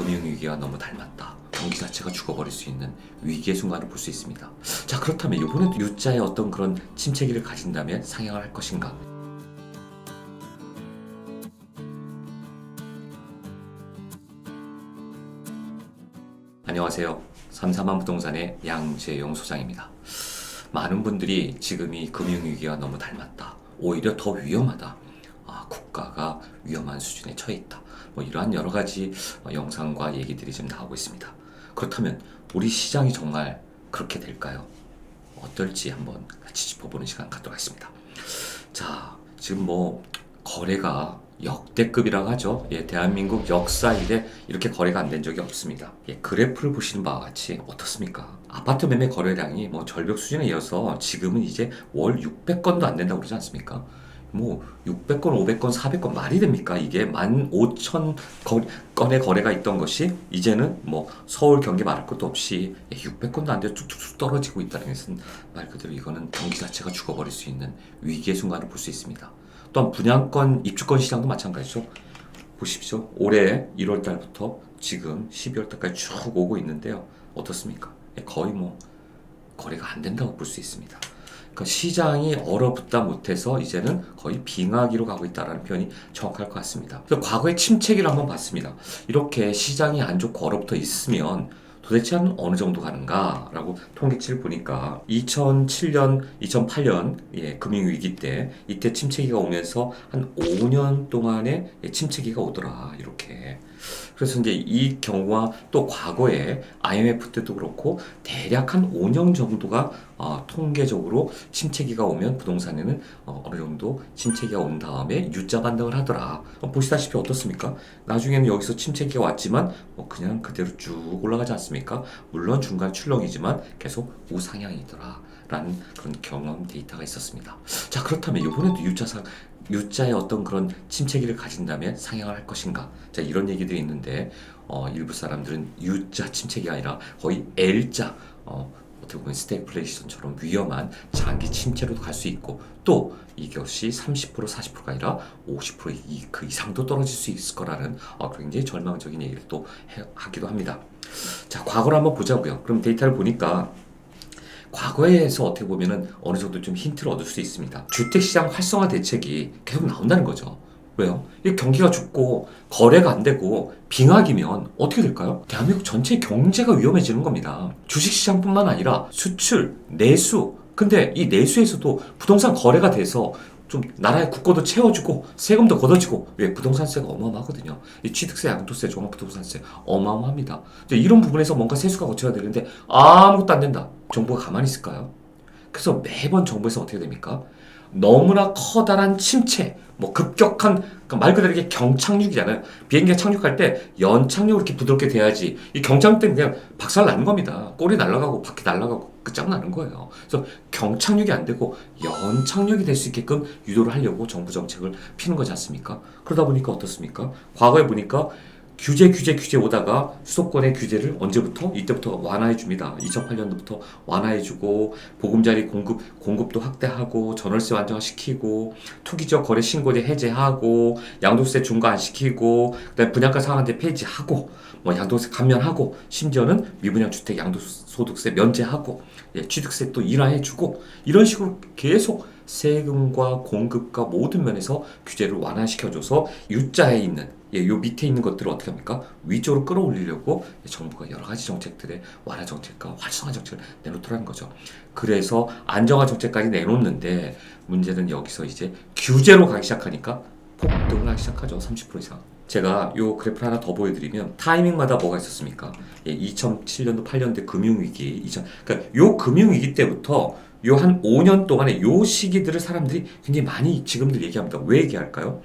금융위기와 너무 닮았다. 경기 자체가 죽어버릴 수 있는 위기의 순간을 볼 수 있습니다. 자, 그렇다면 이번에도 U자의 어떤 그런 침체기를 가진다면 상향을 할 것인가? 안녕하세요. 삼삼한 부동산의 양재용 소장입니다. 많은 분들이 지금 이 금융위기와 너무 닮았다. 오히려 더 위험하다. 국가가 위험한 수준에 처해 있다. 이러한 여러 가지 영상과 얘기들이 지금 나오고 있습니다. 그렇다면 우리 시장이 정말 그렇게 될까요? 어떨지 한번 같이 짚어보는 시간 갖도록 하겠습니다. 자, 지금 거래가 역대급이라고 하죠. 대한민국 역사 이래 이렇게 거래가 안 된 적이 없습니다. 그래프를 보시는 바와 같이 어떻습니까? 아파트 매매 거래량이 절벽 수준에 이어서 지금은 이제 월 600건도 안 된다고 그러지 않습니까? 600건, 500건, 400건 말이 됩니까? 이게 15,000건의 거래가 있던 것이 이제는 서울, 경기 말할 것도 없이 600건도 안 돼서 쭉쭉쭉 떨어지고 있다는 것은 말 그대로 이거는 경기 자체가 죽어버릴 수 있는 위기의 순간을 볼 수 있습니다. 또한 분양권, 입주권 시장도 마찬가지죠. 보십시오. 올해 1월 달부터 지금 12월 달까지 쭉 오고 있는데요. 어떻습니까? 거의 거래가 안 된다고 볼 수 있습니다. 그러니까 시장이 얼어붙다 못해서 이제는 거의 빙하기로 가고 있다는 표현이 정확할 것 같습니다. 그래서 과거의 침체기를 한번 봤습니다. 이렇게 시장이 안 좋고 얼어붙어 있으면 도대체 한 어느 정도 가는가라고 통계치를 보니까 2007년, 2008년 금융위기 때 이때 침체기가 오면서 한 5년 동안의 침체기가 오더라 이렇게. 그래서 이제 이 경우와 또 과거에 IMF 때도 그렇고 대략 한 5년 정도가 통계적으로 침체기가 오면 부동산에는 어느 정도 침체기가 온 다음에 U자 반등을 하더라. 보시다시피 어떻습니까? 나중에는 여기서 침체기가 왔지만 그냥 그대로 쭉 올라가지 않습니까? 물론 중간 출렁이지만 계속 우상향이더라 라는 그런 경험 데이터가 있었습니다. 자, 그렇다면 이번에도 U자의 어떤 그런 침체기를 가진다면 상향을 할 것인가? 자, 이런 얘기들이 있는데 일부 사람들은 U자 침체기가 아니라 거의 L자 어떻게 보면 스태그플레이션처럼 위험한 장기 침체로도 갈 수 있고 또 이것이 30% 40%가 아니라 50% 그 이상도 떨어질 수 있을 거라는 굉장히 절망적인 얘기를 또 하기도 합니다. 자, 과거를 한번 보자고요. 그럼 데이터를 보니까 과거에서 어떻게 보면은 어느 정도 좀 힌트를 얻을 수 있습니다. 주택시장 활성화 대책이 계속 나온다는 거죠. 왜요? 이 경기가 죽고 거래가 안 되고 빙하기면 어떻게 될까요? 대한민국 전체 경제가 위험해지는 겁니다. 주식시장뿐만 아니라 수출, 내수, 근데 이 내수에서도 부동산 거래가 돼서 좀 나라의 국고도 채워주고 세금도 걷어지고 왜 부동산세가 어마어마하거든요. 이 취득세, 양도세, 종합부동산세 어마어마합니다. 이런 부분에서 뭔가 세수가 거쳐야 되는데 아무것도 안 된다. 정부가 가만히 있을까요? 그래서 매번 정부에서 어떻게 됩니까? 너무나 커다란 침체, 급격한, 그러니까 말 그대로 이게 경착륙이잖아요. 비행기가 착륙할 때 연착륙을 이렇게 부드럽게 돼야지. 이 경착륙 때는 그냥 박살 나는 겁니다. 꼬리 날아가고 바퀴 날아가고 끝장나는 거예요. 그래서 경착륙이 안 되고 연착륙이 될 수 있게끔 유도를 하려고 정부 정책을 피는 거지 않습니까? 그러다 보니까 어떻습니까? 과거에 보니까 규제 오다가 수도권의 규제를 언제부터? 이때부터 완화해 줍니다. 2008년도부터 완화해 주고 보금자리 공급도 확대하고 전월세 완화시키고 투기적 거래 신고제 해제하고 양도세 중과 안 시키고 그다음에 분양가 상한제 폐지하고 양도세 감면하고 심지어는 미분양 주택 양도소득세 면제하고 취득세 또 인하해 주고 이런 식으로 계속 세금과 공급과 모든 면에서 규제를 완화시켜줘서 U자에 있는 요 밑에 있는 것들을 어떻게 합니까? 위쪽으로 끌어올리려고 정부가 여러 가지 정책들의 완화 정책과 활성화 정책을 내놓더라는 거죠. 그래서 안정화 정책까지 내놓는데 문제는 여기서 이제 규제로 가기 시작하니까 폭등을 하기 시작하죠. 30% 이상. 제가 요 그래프를 하나 더 보여드리면 타이밍마다 뭐가 있었습니까? 2007년도 8년도 금융위기, 그러니까 요 금융위기 때부터 요 한 5년 동안에 요 시기들을 사람들이 굉장히 많이 지금들 얘기합니다. 왜 얘기할까요?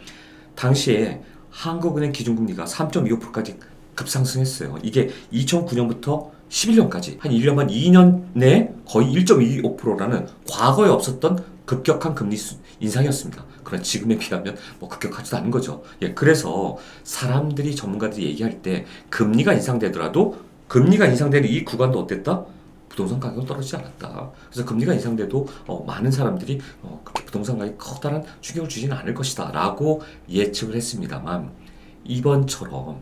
당시에 한국은행 기준금리가 3.25%까지 급상승했어요. 이게 2009년부터 11년까지 한 1년 반 2년 내에 거의 1.25%라는 과거에 없었던 급격한 금리 인상이었습니다. 그러나 지금에 비하면 급격하지도 않은 거죠. 그래서 사람들이 전문가들이 얘기할 때 금리가 인상되더라도 금리가 인상되는 이 구간도 어땠다? 부동산 가격은 떨어지지 않았다. 그래서 금리가 인상돼도 많은 사람들이 그렇게 부동산 가격이 커다란 충격을 주지는 않을 것이다 라고 예측을 했습니다만 이번처럼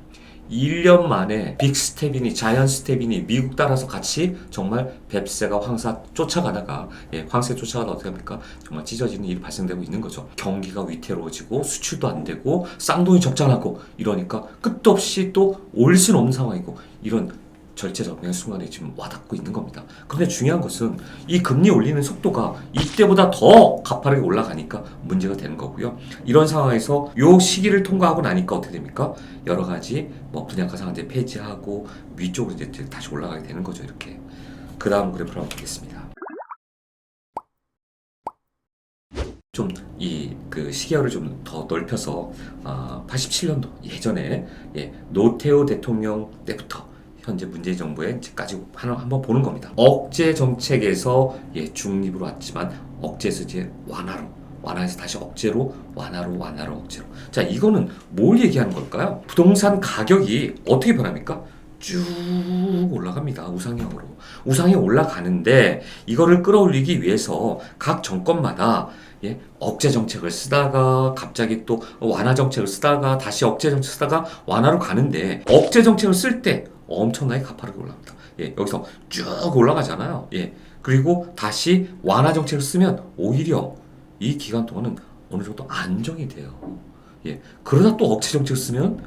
1년 만에 빅 스텝이니 자이언트 스텝이니 미국 따라서 같이 정말 뱁새가 황사 쫓아가다가 황새 쫓아가다 어떻게 합니까? 정말 찢어지는 일이 발생되고 있는 거죠. 경기가 위태로워지고 수출도 안 되고 쌍둥이 적자나고 이러니까 끝도 없이 또 올 수는 없는 상황이고 이런 절체절명의 순간에 지금 와닿고 있는 겁니다. 그런데 중요한 것은 이 금리 올리는 속도가 이때보다 더 가파르게 올라가니까 문제가 되는 거고요. 이런 상황에서 요 시기를 통과하고 나니까 어떻게 됩니까? 여러 가지 뭐 분양가 상한제 폐지하고 위쪽으로 이제 다시 올라가게 되는 거죠. 이렇게. 그 다음 그래프를 한번 보겠습니다. 좀 이 그 시계열을 좀 더 넓혀서 87년도 예전에 노태우 대통령 때부터 현재 문재인 정부에 이제까지 한번 보는 겁니다. 억제 정책에서 중립으로 왔지만 억제에서 이제 완화해서 다시 억제로 완화로 억제로. 자, 이거는 뭘 얘기하는 걸까요? 부동산 가격이 어떻게 변합니까? 쭉 올라갑니다. 우상향으로. 우상이 올라가는데 이거를 끌어올리기 위해서 각 정권마다 억제 정책을 쓰다가 갑자기 또 완화 정책을 쓰다가 다시 억제 정책 쓰다가 완화로 가는데 억제 정책을 쓸 때 엄청나게 가파르게 올라갑니다. 여기서 쭉 올라가잖아요. 그리고 다시 완화 정책을 쓰면 오히려 이 기간 동안은 어느 정도 안정이 돼요. 그러다 또 억제 정책을 쓰면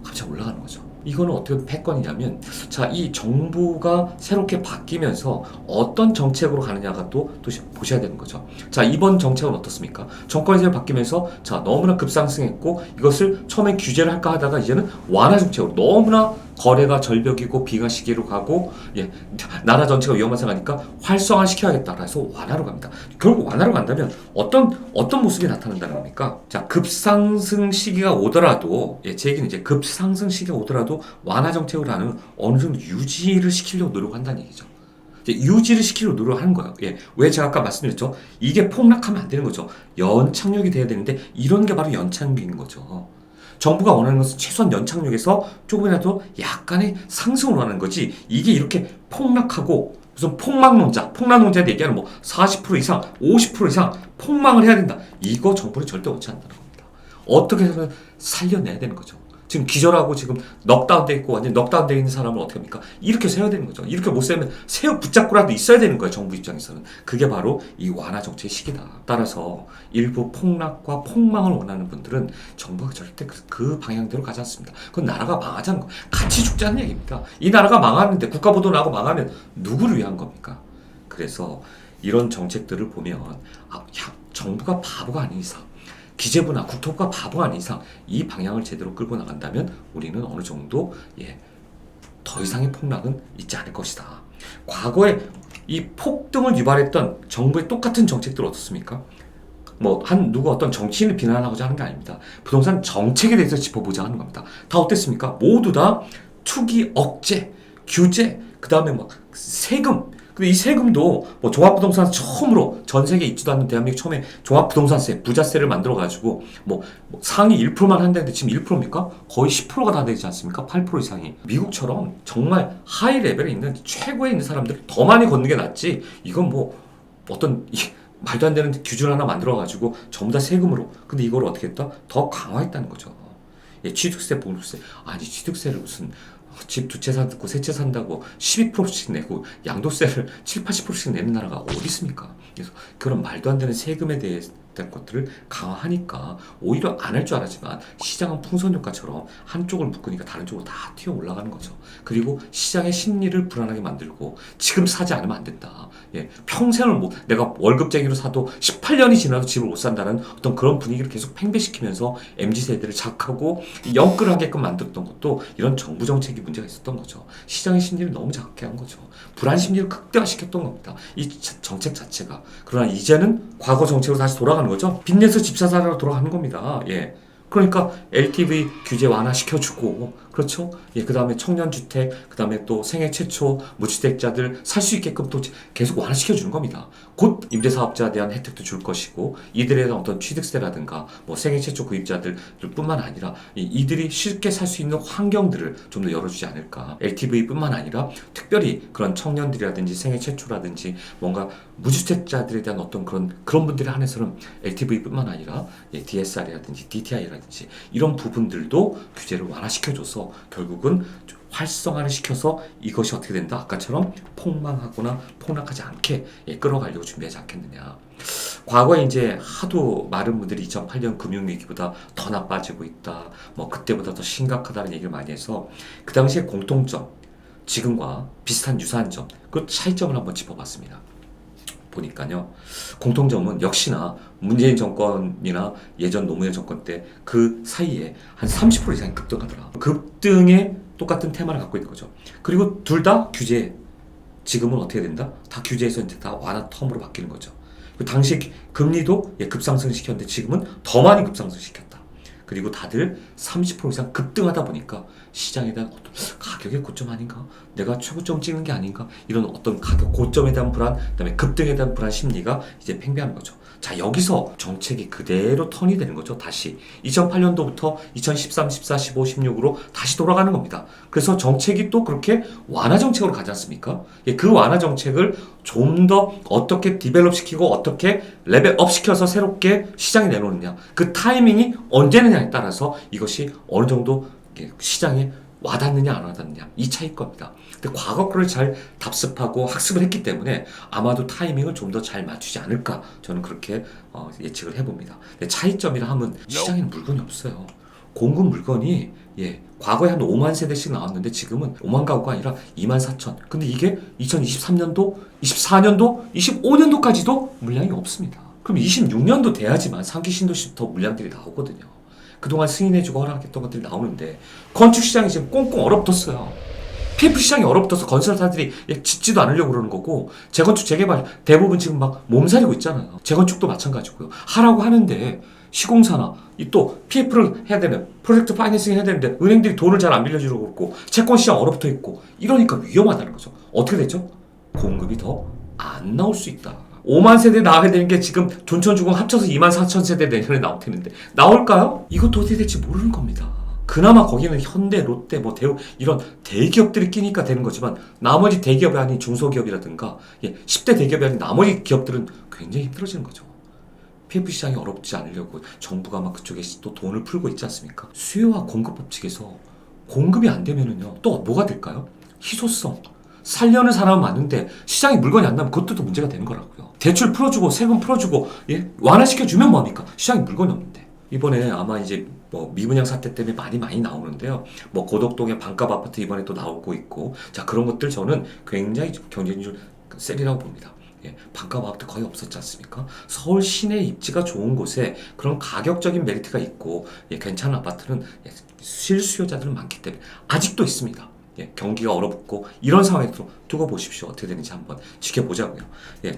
갑자기 올라가는 거죠. 이거는 어떻게 패권이냐면, 자, 이 정부가 새롭게 바뀌면서 어떤 정책으로 가느냐가 또 보셔야 되는 거죠. 자, 이번 정책은 어떻습니까? 정권이 새로 바뀌면서, 자, 너무나 급상승했고, 이것을 처음에 규제를 할까 하다가 이제는 완화 정책으로 너무나 거래가 절벽이고 비가 시기로 가고 나라 전체가 위험한 상황이니까 활성화 시켜야겠다 해서 완화로 갑니다. 결국 완화로 간다면 어떤 모습이 나타난다는 겁니까? 자, 급상승 시기가 오더라도 제 얘기는 이제 급상승 시기가 오더라도 완화 정책으로 하는 어느 정도 유지를 시키려고 노력한다는 얘기죠. 유지를 시키려고 노력하는 거예요. 왜 제가 아까 말씀드렸죠? 이게 폭락하면 안 되는 거죠. 연착륙이 돼야 되는데 이런 게 바로 연착륙인 거죠. 정부가 원하는 것은 최소한 연착륙에서 조금이라도 약간의 상승을 원하는 거지, 이게 이렇게 폭락하고 무슨 폭락론자한테 얘기하는 뭐 40% 이상, 50% 이상 폭망을 해야 된다. 이거 정부는 절대 원치 않다는 겁니다. 어떻게 해서든 살려내야 되는 거죠. 지금 기절하고 지금 넉다운돼 있고 완전 넉다운돼 있는 사람을 어떻게 합니까? 이렇게 세워야 되는 거죠. 이렇게 못 세우면 세워 붙잡고라도 있어야 되는 거예요. 정부 입장에서는. 그게 바로 이 완화 정책의 시기다. 따라서 일부 폭락과 폭망을 원하는 분들은 정부가 절대 그 방향대로 가지 않습니다. 그건 나라가 망하자는 거. 같이 죽자는 얘기입니다. 이 나라가 망하는데 국가보도 나고 망하면 누구를 위한 겁니까? 그래서 이런 정책들을 보면 정부가 바보가 아닌 이상, 기재부나 국토부가 바보가 아닌 이상 이 방향을 제대로 끌고 나간다면 우리는 어느 정도 더 이상의 폭락은 있지 않을 것이다. 과거에 이 폭등을 유발했던 정부의 똑같은 정책들 어떻습니까? 누가 어떤 정치인을 비난하고자 하는 게 아닙니다. 부동산 정책에 대해서 짚어보자 하는 겁니다. 다 어땠습니까? 모두 다 투기 억제, 규제, 그 다음에 세금. 근데 이 세금도 종합부동산 처음으로 전 세계에 있지도 않는 대한민국 처음에 종합부동산세, 부자세를 만들어가지고 상위 1%만 한다는데 지금 1%입니까? 거의 10%가 다 되지 않습니까? 8% 이상이. 미국처럼 정말 하이 레벨에 있는 최고에 있는 사람들 더 많이 걷는 게 낫지. 이건 말도 안 되는 기준 하나 만들어가지고 전부 다 세금으로. 근데 이걸 어떻게 했다? 더 강화했다는 거죠. 취득세, 보유세. 아니, 취득세를 무슨 집 두 채 사고 세 채 산다고 12%씩 내고 양도세를 7, 80%씩 내는 나라가 어디 있습니까? 그래서 그런 말도 안 되는 세금에 대한 것들을 강화하니까 오히려 안 할 줄 알았지만 시장은 풍선효과처럼 한쪽을 묶으니까 다른 쪽으로 다 튀어 올라가는 거죠. 그리고 시장의 심리를 불안하게 만들고 지금 사지 않으면 안 된다. 평생을 내가 월급쟁이로 사도 18년이 지나도 집을 못 산다는 어떤 그런 분위기를 계속 팽배시키면서 MZ세대를 자극하고 영끌하게끔 만들었던 것도 이런 정부 정책이 문제가 있었던 거죠. 시장의 심리를 너무 자극해 한 거죠. 불안 심리를 극대화시켰던 겁니다. 이 정책 자체가. 그러나 이제는 과거 정책으로 다시 돌아가는 거죠. 빚내서 집 사자로 돌아가는 겁니다. 그러니까 LTV 규제 완화시켜주고, 그렇죠? 그 다음에 청년주택, 그 다음에 또 생애 최초 무주택자들 살 수 있게끔 또 계속 완화시켜주는 겁니다. 곧 임대사업자에 대한 혜택도 줄 것이고, 이들에 대한 어떤 취득세라든가, 생애 최초 구입자들 뿐만 아니라, 이들이 쉽게 살 수 있는 환경들을 좀 더 열어주지 않을까. LTV 뿐만 아니라, 특별히 그런 청년들이라든지 생애 최초라든지, 뭔가 무주택자들에 대한 어떤 그런 분들에 한해서는 LTV 뿐만 아니라, DSR이라든지 DTI라든지, 이런 부분들도 규제를 완화시켜줘서 해서 결국은 좀 활성화를 시켜서 이것이 어떻게 된다? 아까처럼 폭망하거나 폭락하지 않게 끌어가려고 준비하지 않겠느냐. 과거에 이제 하도 많은 분들이 2008년 금융위기보다 더 나빠지고 있다. 뭐 그때보다 더 심각하다는 얘기를 많이 해서 그 당시에 공통점, 지금과 비슷한 유사한 점, 그 차이점을 한번 짚어봤습니다. 보니까요. 공통점은 역시나 문재인 정권이나 예전 노무현 정권 때 그 사이에 한 30% 이상이 급등하더라. 급등에 똑같은 테마를 갖고 있는 거죠. 그리고 둘 다 규제. 지금은 어떻게 된다? 다 규제에서 이제 다 완화 텀으로 바뀌는 거죠. 그 당시 금리도 급상승 시켰는데 지금은 더 많이 급상승 시켰다. 그리고 다들 30% 이상 급등하다 보니까 시장에 대한 어떤 가격의 고점 아닌가? 내가 최고점 찍는 게 아닌가? 이런 어떤 가격 고점에 대한 불안, 그다음에 급등에 대한 불안 심리가 이제 팽배하는 거죠. 자, 여기서 정책이 그대로 턴이 되는 거죠. 다시 2008년도부터 2013, 14, 15, 16으로 다시 돌아가는 겁니다. 그래서 정책이 또 그렇게 완화 정책으로 가지 않습니까? 그 완화 정책을 좀 더 어떻게 디벨롭 시키고 어떻게 레벨업 시켜서 새롭게 시장에 내놓느냐, 그 타이밍이 언제느냐에 따라서 이것이 어느 정도 시장에 와닿느냐 안 와닿느냐, 이 차이일 겁니다. 근데 과거 거를 잘 답습하고 학습을 했기 때문에 아마도 타이밍을 좀 더 잘 맞추지 않을까, 저는 그렇게 예측을 해봅니다. 근데 차이점이라 하면 시장에는 물건이 없어요. 공급 물건이 과거에 한 5만 세대씩 나왔는데 지금은 5만 가구가 아니라 2만 4천. 근데 이게 2023년도, 24년도, 25년도까지도 물량이 없습니다. 그럼 26년도 돼야지만 상기 신도시부터 물량들이 나오거든요. 그동안 승인해주고 허락했던 것들이 나오는데 건축시장이 지금 꽁꽁 얼어붙었어요. PF 시장이 얼어붙어서 건설사들이 짓지도 않으려고 그러는 거고, 재건축, 재개발 대부분 지금 막 몸살이고 있잖아요. 재건축도 마찬가지고요. 하라고 하는데 시공사나 또 PF를 해야 되는, 프로젝트 파이낸싱 해야 되는데 은행들이 돈을 잘 안 빌려주려고 그러고 채권 시장 얼어붙어 있고, 이러니까 위험하다는 거죠. 어떻게 되죠? 공급이 더 안 나올 수 있다. 5만 세대 나와야 되는 게 지금 존천주공 합쳐서 2만 4천 세대 내년에 나올 테는데 나올까요? 이것도 어떻게 될지 모르는 겁니다. 그나마 거기는 현대, 롯데, 뭐 대우 이런 대기업들이 끼니까 되는 거지만 나머지 대기업이 아닌 중소기업이라든가 10대 대기업이 아닌 나머지 기업들은 굉장히 힘들어지는 거죠. PF 시장이 어렵지 않으려고 정부가 막 그쪽에 또 돈을 풀고 있지 않습니까? 수요와 공급 법칙에서 공급이 안 되면은요, 또 뭐가 될까요? 희소성. 살려는 사람은 많은데 시장에 물건이 안 나면 그것도 또 문제가 되는 거라고요. 대출 풀어주고 세금 풀어주고 완화시켜주면 뭐합니까? 시장에 물건이 없는데. 이번에 아마 이제 뭐 미분양 사태 때문에 많이 나오는데요. 뭐 고덕동의 반값 아파트 이번에 또 나오고 있고, 자, 그런 것들 저는 굉장히 경쟁률 세리라고 봅니다. 반값 아파트 거의 없었지 않습니까? 서울 시내 입지가 좋은 곳에 그런 가격적인 메리트가 있고 괜찮은 아파트는 실수요자들은 많기 때문에 아직도 있습니다. 경기가 얼어붙고 이런 상황에서 두고 보십시오. 어떻게 되는지 한번 지켜보자고요.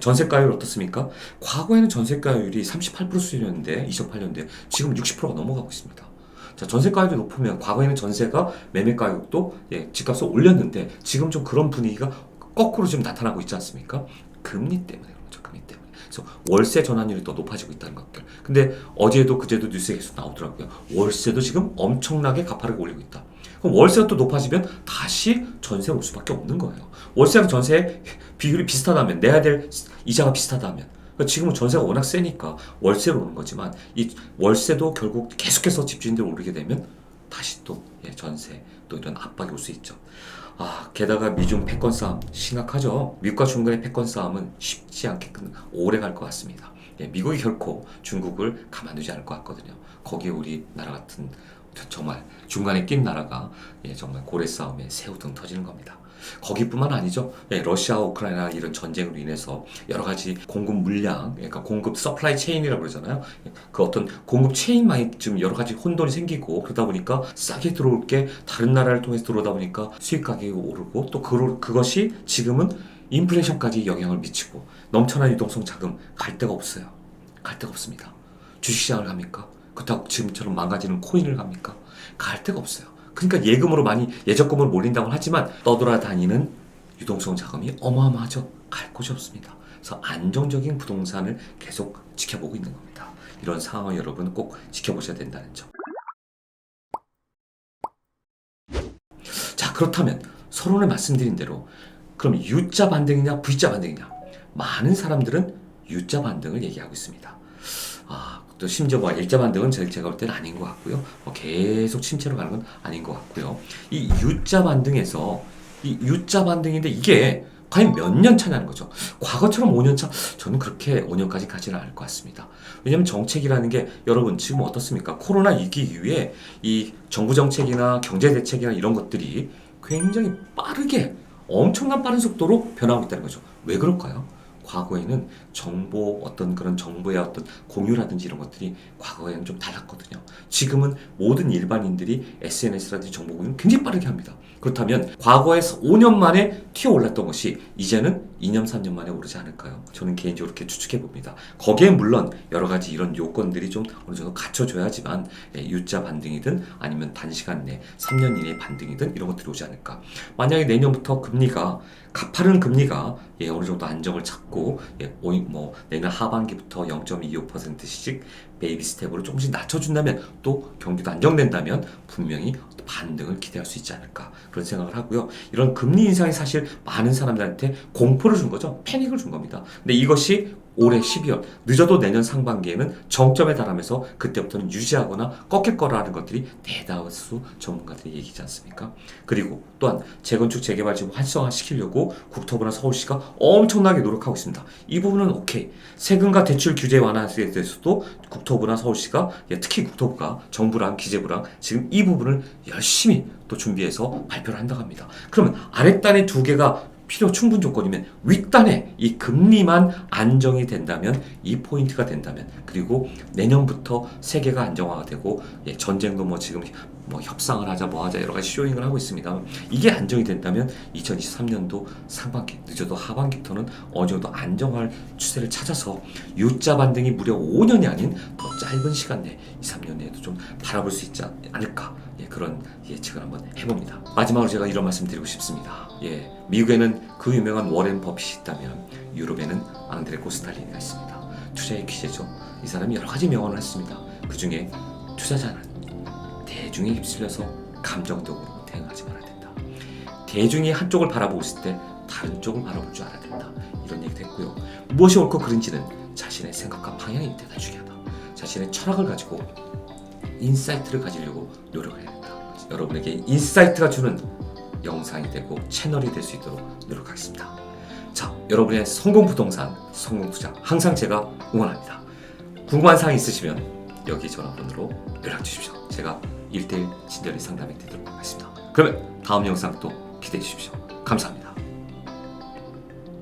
전세가율 어떻습니까? 과거에는 전세가율이 38% 수준이었는데 2008년도에 지금 60%가 넘어가고 있습니다. 자, 전세가율이 높으면 과거에는 전세가 매매가격도 집값을 올렸는데 지금 좀 그런 분위기가 거꾸로 좀 나타나고 있지 않습니까? 금리 때문에 그렇죠. 금리 때문에. 그래서 월세 전환율이 더 높아지고 있다는 것들. 근데 어제도 그제도 뉴스에 계속 나오더라고요. 월세도 지금 엄청나게 가파르게 올리고 있다. 그럼 월세가 또 높아지면 다시 전세 올 수밖에 없는 거예요. 월세랑 전세 비율이 비슷하다면, 내야 될 이자가 비슷하다면, 그러니까 지금은 전세가 워낙 세니까 월세로 오는 거지만 이 월세도 결국 계속해서 집주인들이 오르게 되면 다시 또 전세 또 이런 압박이 올 수 있죠. 게다가 미중 패권 싸움 심각하죠. 미국과 중국의 패권 싸움은 쉽지 않게 오래 갈 것 같습니다. 미국이 결코 중국을 가만두지 않을 것 같거든요. 거기에 우리나라 같은 정말 중간에 낀 나라가 정말 고래 싸움에 새우등 터지는 겁니다. 거기뿐만 아니죠. 러시아와 우크라이나 이런 전쟁으로 인해서 여러 가지 공급 물량, 그러니까 공급 서플라이 체인이라고 그러잖아요. 그 어떤 공급 체인만이 지금 여러 가지 혼돈이 생기고, 그러다 보니까 싸게 들어올 게 다른 나라를 통해서 들어오다 보니까 수입 가격이 오르고, 또 그것이 지금은 인플레이션까지 영향을 미치고, 넘쳐난 유동성 자금 갈 데가 없어요. 갈 데가 없습니다. 주식시장을 갑니까? 그렇다고 지금처럼 망가지는 코인을 갑니까? 갈 데가 없어요. 그러니까 예금으로 많이 예적금을 몰린다고 하지만 떠돌아다니는 유동성 자금이 어마어마하죠. 갈 곳이 없습니다. 그래서 안정적인 부동산을 계속 지켜보고 있는 겁니다. 이런 상황을 여러분 꼭 지켜보셔야 된다는 점. 자, 그렇다면 서론에 말씀드린 대로 그럼 U자 반등이냐 V자 반등이냐? 많은 사람들은 U자 반등을 얘기하고 있습니다. 또 심지어 뭐 일자 반등은 제가 볼 때는 아닌 것 같고요. 계속 침체로 가는 건 아닌 것 같고요. 이 U자 반등에서 이 U자 반등인데 이게 과연 몇 년 차냐는 거죠. 과거처럼 5년 차, 저는 그렇게 5년까지 가지는 않을 것 같습니다. 왜냐하면 정책이라는 게 여러분 지금 어떻습니까? 코로나 위기 이후에 이 정부 정책이나 경제 대책이나 이런 것들이 굉장히 빠르게 엄청난 빠른 속도로 변하고 있다는 거죠. 왜 그럴까요? 과거에는 정보 어떤 그런 정보의 어떤 공유라든지 이런 것들이 과거에는 좀 달랐거든요. 지금은 모든 일반인들이 SNS라든지 정보 공유를 굉장히 빠르게 합니다. 그렇다면 과거에서 5년 만에 튀어 올랐던 것이 이제는 2년, 3년 만에 오르지 않을까요? 저는 개인적으로 이렇게 추측해 봅니다. 거기에 물론 여러 가지 이런 요건들이 좀 어느 정도 갖춰줘야지만 U자 반등이든 아니면 단시간 내 3년 이내 반등이든 이런 것들이 오지 않을까. 만약에 내년부터 금리가 가파른 금리가 어느 정도 안정을 찾고 내년 하반기부터 0.25%씩 베이비 스텝으로 조금씩 낮춰준다면 또 경기도 안정된다면 분명히 반등을 기대할 수 있지 않을까 그런 생각을 하고요. 이런 금리 인상이 사실 많은 사람들한테 공포를 준 거죠. 패닉을 준 겁니다. 근데 이것이 올해 12월 늦어도 내년 상반기에는 정점에 달하면서 그때부터는 유지하거나 꺾일 거라는 것들이 대다수 전문가들이 얘기지 않습니까? 그리고 또한 재건축 재개발 지구 활성화시키려고 국토부나 서울시가 엄청나게 노력하고 있습니다. 이 부분은 오케이. 세금과 대출 규제 완화에 대해서도 국토부나 서울시가 특히 국토부가 정부랑 기재부랑 지금 이 부분을 열심히 또 준비해서 발표를 한다고 합니다. 그러면 아랫단의 두 개가 필요 충분 조건이면 윗단에 이 금리만 안정이 된다면 이 포인트가 된다면 그리고 내년부터 세계가 안정화가 되고 전쟁도 지금 협상을 하자 하자 여러 가지 쇼잉을 하고 있습니다. 이게 안정이 된다면 2023년도 상반기 늦어도 하반기부터는 어느 정도 안정할 추세를 찾아서 U자 반등이 무려 5년이 아닌 더 짧은 시간 내 2, 3년 내에도 좀 바라볼 수 있지 않을까 그런 예측을 한번 해봅니다. 마지막으로 제가 이런 말씀 드리고 싶습니다. 미국에는 그 유명한 워렌 버핏이 있다면 유럽에는 앙드레 코스탈리니가 있습니다. 투자의 귀재죠. 이 사람이 여러 가지 명언을 했습니다. 그 중에 투자자는 대중에 휩쓸려서 감정적으로 대응하지 말아야 된다. 대중이 한쪽을 바라보고 있을 때 다른 쪽을 바라볼 줄 알아야 된다. 이런 얘기도 했고요. 무엇이 옳고 그른지는 자신의 생각과 방향이 대단히 중요하다. 자신의 철학을 가지고 인사이트를 가지려고 노력을 해야 된다. 여러분에게 인사이트가 주는 영상이 되고 채널이 될 수 있도록 노력하겠습니다. 자, 여러분의 성공 부동산, 성공 투자 항상 제가 응원합니다. 궁금한 사항 있으시면 여기 전화번호로 연락 주십시오. 제가 1:1 친절히 상담해 드리도록 하겠습니다. 그러면 다음 영상 또 기대해 주십시오. 감사합니다.